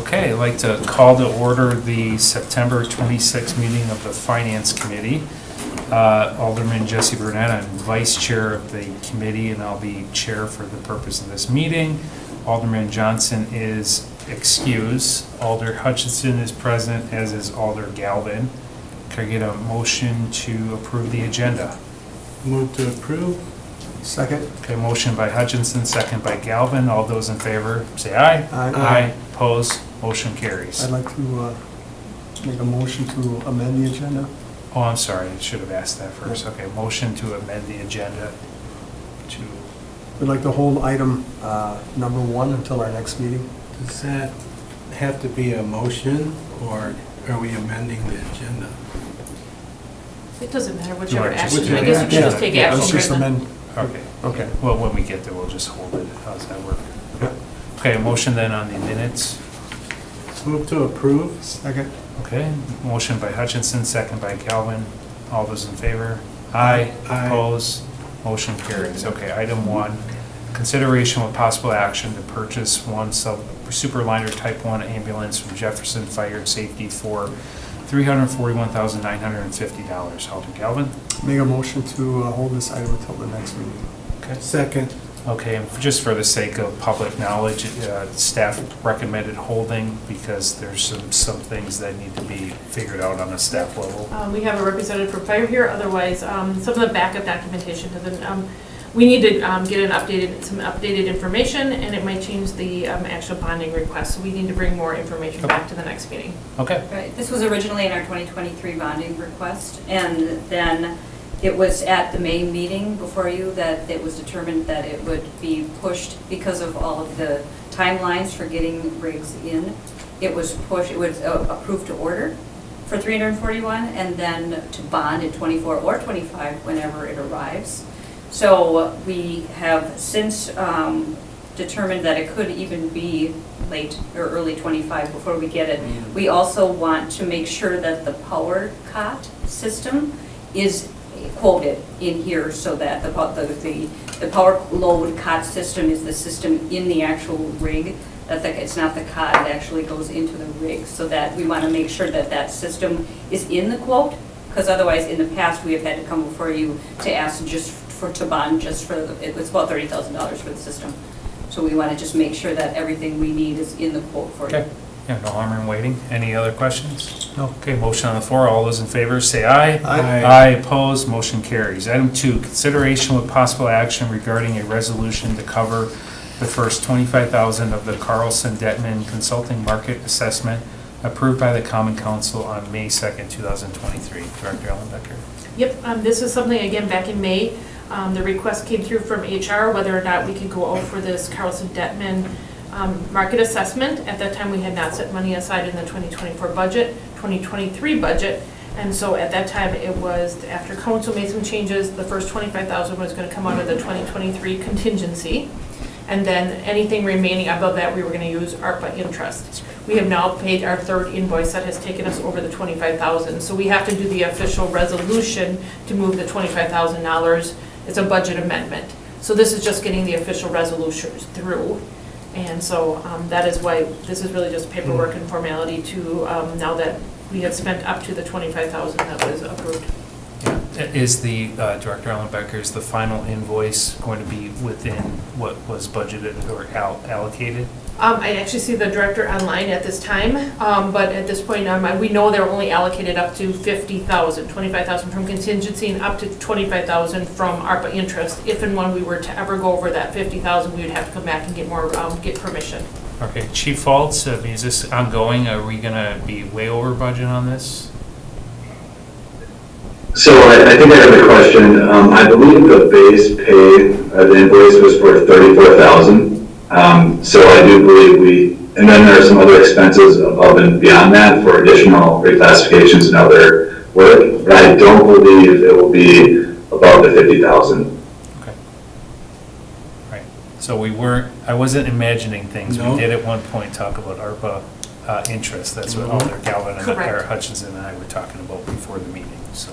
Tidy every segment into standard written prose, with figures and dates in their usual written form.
Okay, I'd like to call to order the September 26th meeting of the Finance Committee. Alderman Jesse Burnett, I'm vice chair of the committee, and I'll be chair for the purpose of this meeting. Alderman Johnson is excused. Alder Hutchinson is present, as is Alder Galvin. Can I get a motion to approve the agenda? Move to approve. Second. Okay, motion by Hutchinson, second by Galvin. All those in favor, say aye. Aye. Opposed, motion carries. I'd like to make a motion to amend the agenda. Oh, I'm sorry, I should have asked that first. Okay, motion to amend the agenda to, We'd like to hold item number 1 until our next meeting. Does that have to be a motion, or are we amending the agenda? It doesn't matter whichever You are just- action, I guess you should just take action. Let's just right then. amend. okay. Okay. Well, when we get there, we'll just hold it. How's that work? Yeah. Okay, a motion then on the minutes. Move to approve. Second. Okay, motion by Hutchinson, second by Galvin. All those in favor? Aye. Aye. Opposed, motion carries. Okay, item 1, consideration with possible action to purchase one Superliner Type 1 ambulance from Jefferson Fire and Safety for $341,950. Alder Galvin? Make a motion to hold this item until the next meeting. Okay. Second. Okay, and just for the sake of public knowledge, staff recommended holding because there's some things that need to be figured out on a staff level. We have a representative from fire here, otherwise, some of the backup documentation doesn't, we need to get some updated information, and it might change the actual bonding request, so we need to bring more information back to the next meeting. Okay, Right, this was originally in our 2023 bonding request, and then it was at the May meeting before you that it was determined that it would be pushed because of all of the timelines for getting rigs in. It was pushed, it was approved to order for 341, and then to bond in 24 or 25 whenever it arrives. So we have since determined that it could even be late or early 25 before we get it. We also want to make sure that the power cot system is quoted in here so that the power load cot system is the system in the actual rig, that it's not the cot, it actually goes into the rig, so that we want to make sure that that system is in the quote, because otherwise in the past we have had to come before you to ask to bond just for, it was about $30,000 for the system. So we want to just make sure that everything we need is in the quote for you. okay. Yeah, no harm in waiting. Any other questions? No. Okay, motion on the floor. All those in favor, say aye. Aye, opposed, motion carries. Item 2, consideration with possible action regarding a resolution to cover the first $25,000 of the Carlson Detman Consulting Market Assessment approved by the Common Council on May 2nd, 2023. Director Ellenbecker. Yep, this is something, again, back in May, the request came through from HR, whether or not we could go out for this Carlson Detman market assessment. At that time, we had not set money aside in the 2024 budget, 2023 budget, and so at that time, it was, after council made some changes, the first $25,000 was going to come out of the 2023 contingency, and then anything remaining above that, we were going to use ARPA interest. We have now paid our third invoice that has taken us over the $25,000, so we have to do the official resolution to move the $25,000. It's a budget amendment. So this is just getting the official resolutions through. And so that is why this is really just paperwork and formality to, now that we have spent up to the $25,000 that was approved. Yeah. Is the, Director Ellenbecker, is the final invoice going to be within what was budgeted or allocated? I actually see the director online at this time, but at this point, we know they're only allocated up to $50,000, $25,000 from contingency and up to $25,000 from ARPA interest. If and when we were to ever go over that $50,000, we would have to come back and get more, get permission. Okay, Chief Faulds, is this ongoing? Are we gonna be way over budget on this? So I think I have a question. I believe the base pay, the invoice was for $34,000. So I do believe and then there are some other expenses above and beyond that for additional reclassifications and other work. But I don't believe it will be above the $50,000. Okay. Right, so I wasn't imagining things. No. We did at one point talk about ARPA interest. That's what Alder Galvin and Correct. Eric Hutchinson and I were talking about before the meeting, so.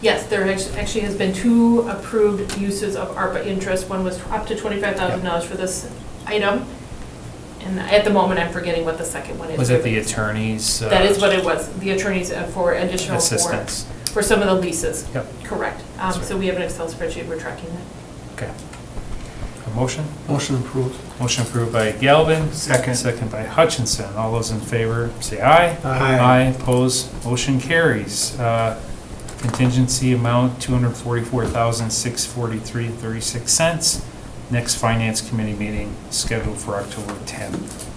Yes, there actually has been 2 approved uses of ARPA interest. One was up to $25,000 for this item, And at the moment, I'm forgetting what the second one is. Was it the attorneys? That is what it was, the attorneys for additional Assistance. for some of the leases. Yep. Correct. That's right. So we have an Excel spreadsheet, we're tracking that. Okay. A motion? Motion approved. Motion approved by Galvin. Second. Second by Hutchinson. All those in favor, say aye. Aye. Opposed, motion carries. Contingency amount, $244,643.36. Next Finance Committee meeting scheduled for October 10th.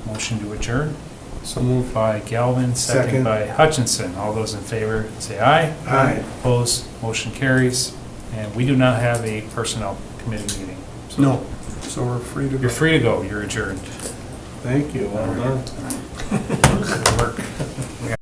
Motion to adjourn. So moved. By Galvin, second Second. by Hutchinson. All those in favor, say aye. Aye. Opposed, motion carries. And we do not have a Personnel Committee meeting. So No, so we're free to go. You're free to go. You're adjourned. Thank you, well done. Good work.